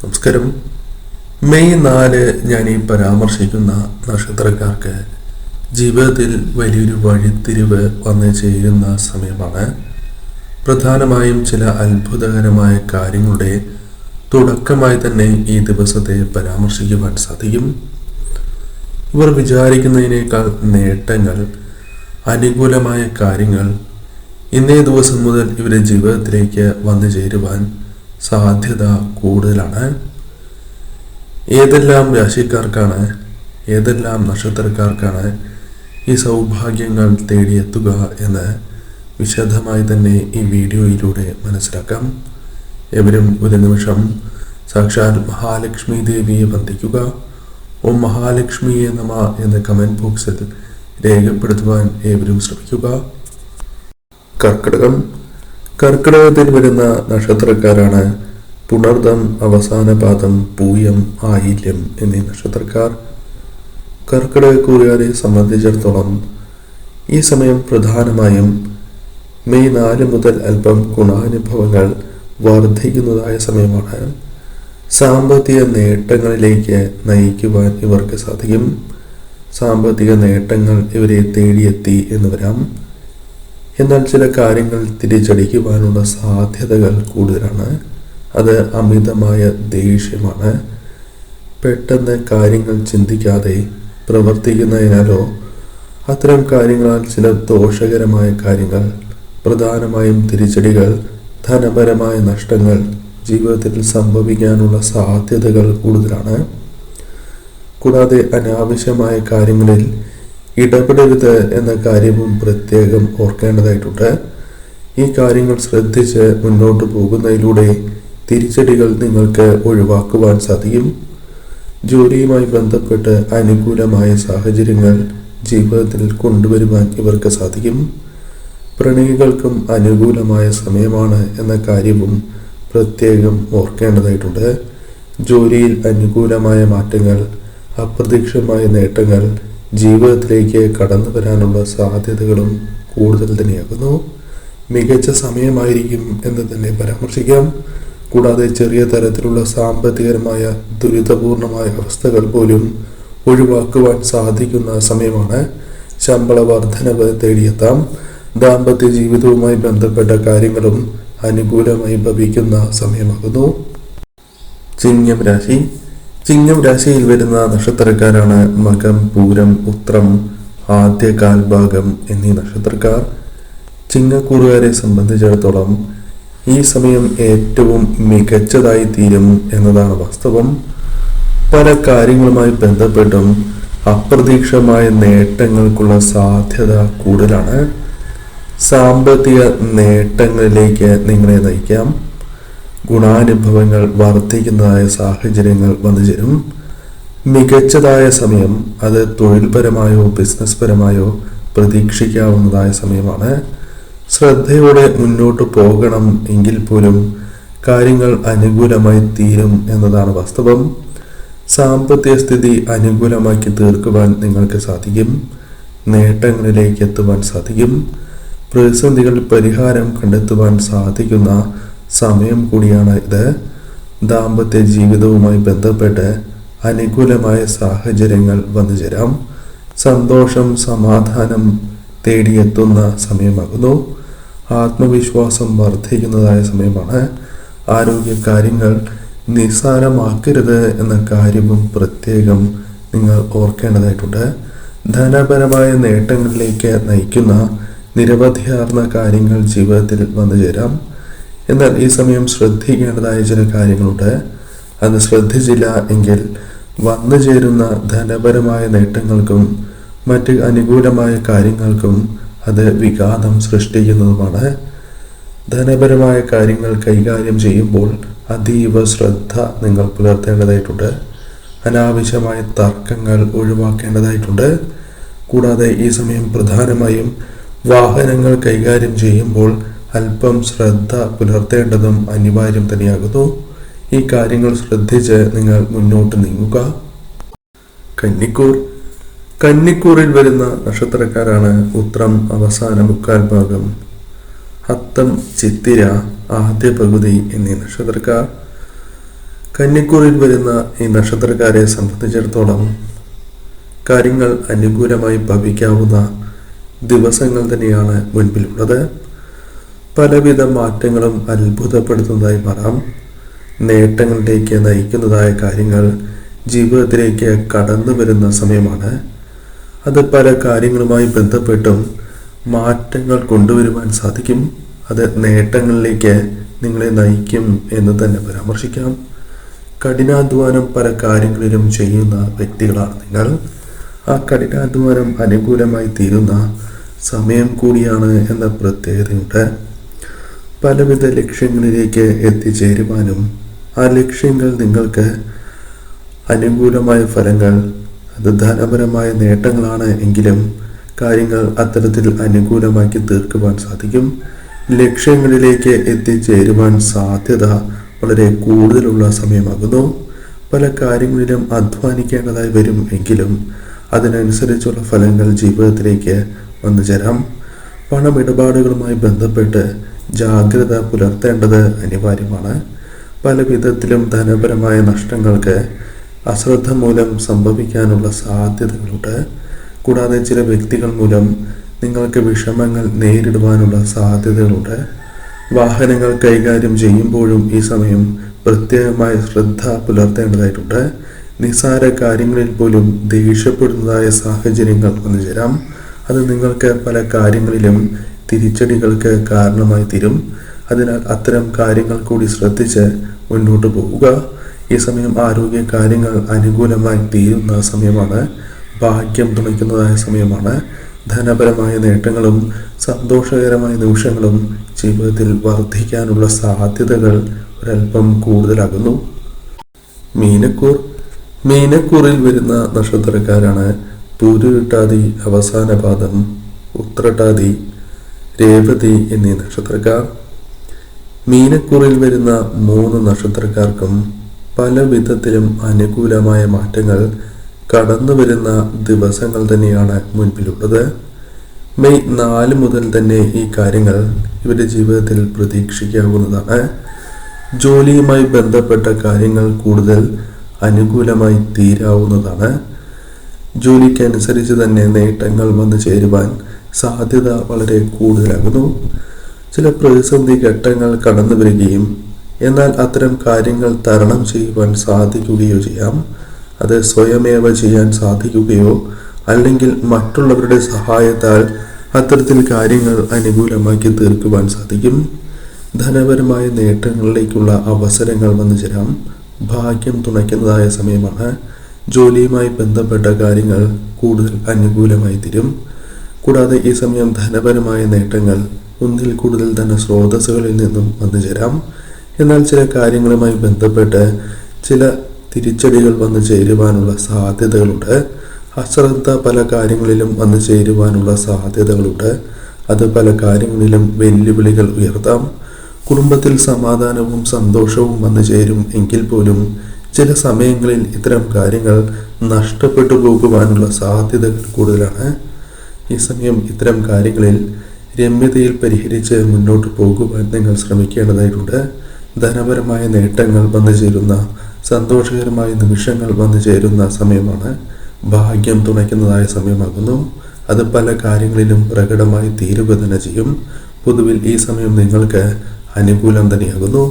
നമസ്കാരം. മെയ് 4 ഞാൻ ഈ പരാമർശിക്കുന്ന നക്ഷത്രക്കാർക്ക് ജീവിതത്തിൽ വലിയൊരു വഴിത്തിരിവ് വന്നു ചേരുന്ന സമയമാണ്. പ്രധാനമായും ചില അത്ഭുതകരമായ കാര്യങ്ങളുടെ തുടക്കമായി തന്നെ ഈ ദിവസത്തെ പരാമർശിക്കുവാൻ സാധിക്കും. ഇവർ വിചാരിക്കുന്നതിനേക്കാൾ നേട്ടങ്ങൾ, അനുകൂലമായ കാര്യങ്ങൾ ഇന്നേ ദിവസം മുതൽ ഇവരുടെ ജീവിതത്തിലേക്ക് വന്നു ചേരുവാൻ സാധ്യത കൂടുതലാണ്. ഏതെല്ലാം രാശിക്കാർക്കാണ്, ഏതെല്ലാം നക്ഷത്രക്കാർക്കാണ് ഈ സൗഭാഗ്യങ്ങൾ തേടിയെത്തുക എന്ന് വിശദമായി തന്നെ ഈ വീഡിയോയിലൂടെ മനസ്സിലാക്കാം. എവരും ഒരു നിമിഷം സാക്ഷാൽ മഹാലക്ഷ്മി ദേവിയെ വന്ദിക്കുക. ഓം മഹാലക്ഷ്മിയെ നമ എന്ന് കമന്റ് ബോക്സിൽ രേഖപ്പെടുത്തുവാൻ ഏവരും ശ്രമിക്കുക. കർക്കിടകത്തിൽ വരുന്ന നക്ഷത്രക്കാരാണ് പുണർദം, അവസാന പാദം, പൂയം, ആയില്യം എന്നീ നക്ഷത്രക്കാർ. കർക്കിടകക്കൂറുകാരെ സംബന്ധിച്ചിടത്തോളം ഈ സമയം പ്രധാനമായും മെയ് 4 മുതൽ അല്പം ഗുണാനുഭവങ്ങൾ വർദ്ധിക്കുന്നതായ സമയമാണ്. സാമ്പത്തിക നേട്ടങ്ങളിലേക്ക് നയിക്കുവാൻ ഇവർക്ക് സാധിക്കും. സാമ്പത്തിക നേട്ടങ്ങൾ ഇവരെ തേടിയെത്തി എന്ന് വരാം. എന്നാൽ ചില കാര്യങ്ങൾ തിരിച്ചടിക്കുവാനുള്ള സാധ്യതകൾ കൂടുതലാണ്. അത് അമിതമായ ദേഷ്യമാണ്. പെട്ടെന്ന് കാര്യങ്ങൾ ചിന്തിക്കാതെ പ്രവർത്തിക്കുന്നതിനാലോ അത്തരം കാര്യങ്ങളാൽ ചില ദോഷകരമായ കാര്യങ്ങൾ, പ്രധാനമായും തിരിച്ചടികൾ, ധനപരമായ നഷ്ടങ്ങൾ ജീവിതത്തിൽ സംഭവിക്കാനുള്ള സാധ്യതകൾ കൂടുതലാണ്. കൂടാതെ അനാവശ്യമായ കാര്യങ്ങളിൽ ഇടപെടരുത് എന്ന കാര്യവും പ്രത്യേകം ഓർക്കേണ്ടതായിട്ടുണ്ട്. ഈ കാര്യങ്ങൾ ശ്രദ്ധിച്ച് മുന്നോട്ട് പോകുന്നതിലൂടെ തിരിച്ചടികൾ നിങ്ങൾക്ക് ഒഴിവാക്കുവാൻ സാധിക്കും. ജോലിയുമായി ബന്ധപ്പെട്ട് അനുകൂലമായ സാഹചര്യങ്ങൾ ജീവിതത്തിൽ കൊണ്ടുവരുവാൻ ഇവർക്ക് സാധിക്കും. പ്രണയികൾക്കും അനുകൂലമായ സമയമാണ് എന്ന കാര്യവും പ്രത്യേകം ഓർക്കേണ്ടതായിട്ടുണ്ട്. ജോലിയിൽ അനുകൂലമായ മാറ്റങ്ങൾ, അപ്രതീക്ഷിതമായ നേട്ടങ്ങൾ ജീവിതത്തിലേക്ക് കടന്നു വരാനുള്ള സാധ്യതകളും കൂടുതൽ തന്നെയാകുന്നു. മികച്ച സമയമായിരിക്കും എന്ന് തന്നെ പരാമർശിക്കാം. കൂടാതെ ചെറിയ തരത്തിലുള്ള സാമ്പത്തികപരമായ ദുരിതപൂർണമായ അവസ്ഥകൾ പോലും ഒഴിവാക്കുവാൻ സാധിക്കുന്ന സമയമാണ്. ശമ്പള വർധനവ് തേടിയെത്താം. ദാമ്പത്യ ജീവിതവുമായി ബന്ധപ്പെട്ട കാര്യങ്ങളും അനുകൂലമായി ഭവിക്കുന്ന സമയമാകുന്നു. ചിങ്ങം രാശിയിൽ വരുന്ന നക്ഷത്രക്കാരാണ് മകം, പൂരം, ഉത്രം, ആദ്യ കാൽഭാഗം എന്നീ നക്ഷത്രക്കാർ. ചിങ്ങക്കൂറുകാരെ സംബന്ധിച്ചിടത്തോളം ഈ സമയം ഏറ്റവും മികച്ചതായി തീരും എന്നതാണ് വാസ്തവം. പല കാര്യങ്ങളുമായി ബന്ധപ്പെട്ടും അപ്രതീക്ഷിതമായ നേട്ടങ്ങൾക്കുള്ള സാധ്യത കൂടുതലാണ്. സാമ്പത്തിക നേട്ടങ്ങളിലേക്ക് നിങ്ങളെ നയിക്കാം. ഗുണാനുഭവങ്ങൾ വർദ്ധിക്കുന്നതായ സാഹചര്യങ്ങൾ വന്നു ചേരും. മികച്ചതായ സമയം, അത് തൊഴിൽപരമായോ ബിസിനസ് പരമായോ പ്രതീക്ഷിക്കാവുന്നതായ സമയമാണ്. ശ്രദ്ധയോടെ മുന്നോട്ട് പോകണം എങ്കിൽ പോലും കാര്യങ്ങൾ അനുകൂലമായി തീരും എന്നതാണ് വാസ്തവം. സാമ്പത്തിക സ്ഥിതി അനുകൂലമാക്കി തീർക്കുവാൻ നിങ്ങൾക്ക് സാധിക്കും. നേട്ടങ്ങളിലേക്ക് എത്തുവാൻ സാധിക്കും. പ്രതിസന്ധികൾ പരിഹാരം കണ്ടെത്തുവാൻ സാധിക്കുന്ന സമയം കൂടിയാണ് ഇത്. ദാമ്പത്യ ജീവിതവുമായി ബന്ധപ്പെട്ട് അനുകൂലമായ സാഹചര്യങ്ങൾ വന്നു ചേരാം. സന്തോഷം, സമാധാനം തേടിയെത്തുന്ന സമയമാകുന്നു. ആത്മവിശ്വാസം വർദ്ധിക്കുന്നതായ സമയമാണ്. ആരോഗ്യകാര്യങ്ങൾ നിസ്സാരമാക്കരുത് എന്ന കാര്യവും പ്രത്യേകം നിങ്ങൾ ഓർക്കേണ്ടതായിട്ടുണ്ട്. ധനപരമായ നേട്ടങ്ങളിലേക്ക് നയിക്കുന്ന നിരവധിയാർന്ന കാര്യങ്ങൾ ജീവിതത്തിൽ വന്നു ചേരാം. എന്നാൽ ഈ സമയം ശ്രദ്ധിക്കേണ്ടതായ ചില കാര്യങ്ങളുണ്ട്. അത് ശ്രദ്ധിച്ചില്ല എങ്കിൽ വന്നു ചേരുന്ന ധനപരമായ നേട്ടങ്ങൾക്കും മറ്റ് അനുകൂലമായ കാര്യങ്ങൾക്കും അത് വിഘാതം സൃഷ്ടിക്കുന്നതുമാണ്. ധനപരമായ കാര്യങ്ങൾ കൈകാര്യം ചെയ്യുമ്പോൾ അതീവ ശ്രദ്ധ നിങ്ങൾ പുലർത്തേണ്ടതായിട്ടുണ്ട്. അനാവശ്യമായ തർക്കങ്ങൾ ഒഴിവാക്കേണ്ടതായിട്ടുണ്ട്. കൂടാതെ ഈ സമയം പ്രധാനമായും വാഹനങ്ങൾ കൈകാര്യം ചെയ്യുമ്പോൾ അല്പം ശ്രദ്ധ പുലർത്തേണ്ടതും അനിവാര്യം തന്നെയാകുന്നു. ഈ കാര്യങ്ങൾ ശ്രദ്ധിച്ച് നിങ്ങൾ മുന്നോട്ട് നീങ്ങുക. കന്നിക്കൂറിൽ വരുന്ന നക്ഷത്രക്കാരാണ് ഉത്രം, അവസാന മുക്കാൽ ഭാഗം, അത്തം, ചിത്തിര, ആദ്യ പകുതി എന്നീ നക്ഷത്രക്കാർ. കന്നിക്കൂറിൽ വരുന്ന ഈ നക്ഷത്രക്കാരെ സംബന്ധിച്ചിടത്തോളം കാര്യങ്ങൾ അനുകൂലമായി ഭവിക്കാവുന്ന ദിവസങ്ങൾ തന്നെയാണ് മുൻപിലുള്ളത്. പലവിധ മാറ്റങ്ങളും അത്ഭുതപ്പെടുത്തുന്നതായി മാറാം. നേട്ടങ്ങളിലേക്ക് നയിക്കുന്നതായ കാര്യങ്ങൾ ജീവിതത്തിലേക്ക് കടന്നു വരുന്ന സമയമാണ്. അത് പല കാര്യങ്ങളുമായി ബന്ധപ്പെട്ടും മാറ്റങ്ങൾ കൊണ്ടുവരുവാൻ സാധിക്കും. അത് നേട്ടങ്ങളിലേക്ക് നിങ്ങളെ നയിക്കും എന്ന് തന്നെ പരാമർശിക്കാം. കഠിനാധ്വാനം പല കാര്യങ്ങളിലും ചെയ്യുന്ന വ്യക്തികളാണ് നിങ്ങൾ. ആ കഠിനാധ്വാനം അനുകൂലമായി തീരുന്ന സമയം കൂടിയാണ് എന്ന പ്രത്യേകതയുണ്ട്. പലവിധ ലക്ഷ്യങ്ങളിലേക്ക് എത്തിച്ചേരുവാനും ആ ലക്ഷ്യങ്ങൾ നിങ്ങൾക്ക് അനുകൂലമായ ഫലങ്ങൾ, അത് ധനപരമായ നേട്ടങ്ങളാണ് എങ്കിലും കാര്യങ്ങൾ അത്തരത്തിൽ അനുകൂലമാക്കി തീർക്കുവാൻ സാധിക്കും. ലക്ഷ്യങ്ങളിലേക്ക് എത്തിച്ചേരുവാൻ സാധ്യത വളരെ കൂടുതലുള്ള സമയമാകുന്നു. പല കാര്യങ്ങളിലും അധ്വാനിക്കേണ്ടതായി വരും എങ്കിലും അതിനനുസരിച്ചുള്ള ഫലങ്ങൾ ജീവിതത്തിലേക്ക് വന്നു ചേരാം. പണമിടപാടുകളുമായി ബന്ധപ്പെട്ട് ജാഗ്രത പുലർത്തേണ്ടത് അനിവാര്യമാണ്. പല വിധത്തിലും ധനപരമായ നഷ്ടങ്ങൾക്ക് അശ്രദ്ധ മൂലം സംഭവിക്കാനുള്ള സാധ്യതകളുണ്ട്. കൂടാതെ ചില വ്യക്തികൾ മൂലം നിങ്ങൾക്ക് വിഷമങ്ങൾ നേരിടുവാനുള്ള സാധ്യതകളുണ്ട്. വാഹനങ്ങൾ കൈകാര്യം ചെയ്യുമ്പോഴും ഈ സമയം പ്രത്യേകമായ ശ്രദ്ധ പുലർത്തേണ്ടതായിട്ടുണ്ട്. നിസ്സാര കാര്യങ്ങളിൽ പോലും ദേഷ്യപ്പെടുന്നതായ സാഹചര്യങ്ങൾ വന്നു ചേരാം. അത് നിങ്ങൾക്ക് പല കാര്യങ്ങളിലും തിരിച്ചടികൾക്ക് കാരണമായി തീരും. അതിനാൽ അത്തരം കാര്യങ്ങൾ കൂടി ശ്രദ്ധിച്ച് മുന്നോട്ട് പോവുക. ഈ സമയം ആരോഗ്യ കാര്യങ്ങൾ അനുകൂലമായി തീരുന്ന സമയമാണ്. ഭാഗ്യം തുണയ്ക്കുന്നതായ സമയമാണ്. ധനപരമായ നേട്ടങ്ങളും സന്തോഷകരമായ നിമിഷങ്ങളും ജീവിതത്തിൽ വർദ്ധിക്കാനുള്ള സാധ്യതകൾ ഒരല്പം കൂടുതലാകുന്നു. മീനക്കൂറിൽ വരുന്ന നക്ഷത്രക്കാരാണ് പൂരുരുട്ടാതി, അവസാന പാദം, ഉത്രട്ടാതി, രേവതി എന്നീ നക്ഷത്രക്കാർ. മീനക്കൂറിൽ വരുന്ന 3 നക്ഷത്രക്കാർക്കും പല വിധത്തിലും അനുകൂലമായ മാറ്റങ്ങൾ കടന്നു വരുന്ന ദിവസങ്ങൾ തന്നെയാണ് മുൻപിലുള്ളത്. മെയ് 4 മുതൽ തന്നെ ഈ കാര്യങ്ങൾ ഇവരുടെ ജീവിതത്തിൽ പ്രതീക്ഷിക്കാവുന്നതാണ്. ജോലിയുമായി ബന്ധപ്പെട്ട കാര്യങ്ങൾ കൂടുതൽ അനുകൂലമായി തീരാവുന്നതാണ്. ജോലിക്കനുസരിച്ച് തന്നെ നേട്ടങ്ങൾ വന്നു ചേരുവാൻ സാധ്യത വളരെ കൂടുതലാകുന്നു. ചില പ്രതിസന്ധി ഘട്ടങ്ങൾ കടന്നു വരികയും എന്നാൽ അത്തരം കാര്യങ്ങൾ തരണം ചെയ്യുവാൻ സാധിക്കുകയോ ചെയ്യാം. അത് സ്വയമേവ ചെയ്യാൻ സാധിക്കുകയോ അല്ലെങ്കിൽ മറ്റുള്ളവരുടെ സഹായത്താൽ അത്തരത്തിൽ കാര്യങ്ങൾ അനുകൂലമാക്കി തീർക്കുവാൻ സാധിക്കും. ധനപരമായ നേട്ടങ്ങളിലേക്കുള്ള അവസരങ്ങൾ വന്നു ചേരാം. ഭാഗ്യം തുണയ്ക്കുന്നതായ സമയമാണ്. ജോലിയുമായി ബന്ധപ്പെട്ട കാര്യങ്ങൾ കൂടുതൽ അനുകൂലമായി തീരും. കൂടാതെ ഈ സമയം ധനപരമായ നേട്ടങ്ങൾ ഒന്നിൽ കൂടുതൽ ധനസ്രോതസ്സുകളിൽ നിന്നും വന്നു ചേരാം. എന്നാൽ ചില കാര്യങ്ങളുമായി ബന്ധപ്പെട്ട് ചില തിരിച്ചടികൾ വന്നു ചേരുവാനുള്ള സാധ്യതകളുണ്ട്. അശ്രദ്ധ പല കാര്യങ്ങളിലും വന്നു ചേരുവാനുള്ള സാധ്യതകളുണ്ട്. അത് പല കാര്യങ്ങളിലും വെല്ലുവിളികൾ ഉയർത്താം. കുടുംബത്തിൽ സമാധാനവും സന്തോഷവും വന്നു ചേരും എങ്കിൽ പോലും ചില സമയങ്ങളിൽ ഇത്തരം കാര്യങ്ങൾ നഷ്ടപ്പെട്ടു പോകുവാനുള്ള സാധ്യതകൾ കൂടുതലാണ്. ഈ സമയം ഇത്തരം കാര്യങ്ങളിൽ രമ്യതയിൽ പരിഹരിച്ച് മുന്നോട്ട് പോകുവാൻ നിങ്ങൾ ശ്രമിക്കേണ്ടതായിട്ടുണ്ട്. ധനപരമായ നേട്ടങ്ങൾ വന്നു ചേരുന്ന, സന്തോഷകരമായ നിമിഷങ്ങൾ വന്നു ചേരുന്ന സമയമാണ്. ഭാഗ്യം തുണയ്ക്കുന്നതായ സമയമാകുന്നു. അത് പല കാര്യങ്ങളിലും പ്രകടമായി തീരുക തന്നെ ചെയ്യും. പൊതുവിൽ ഈ സമയം നിങ്ങൾക്ക് അനുകൂലം തന്നെയാകുന്നു.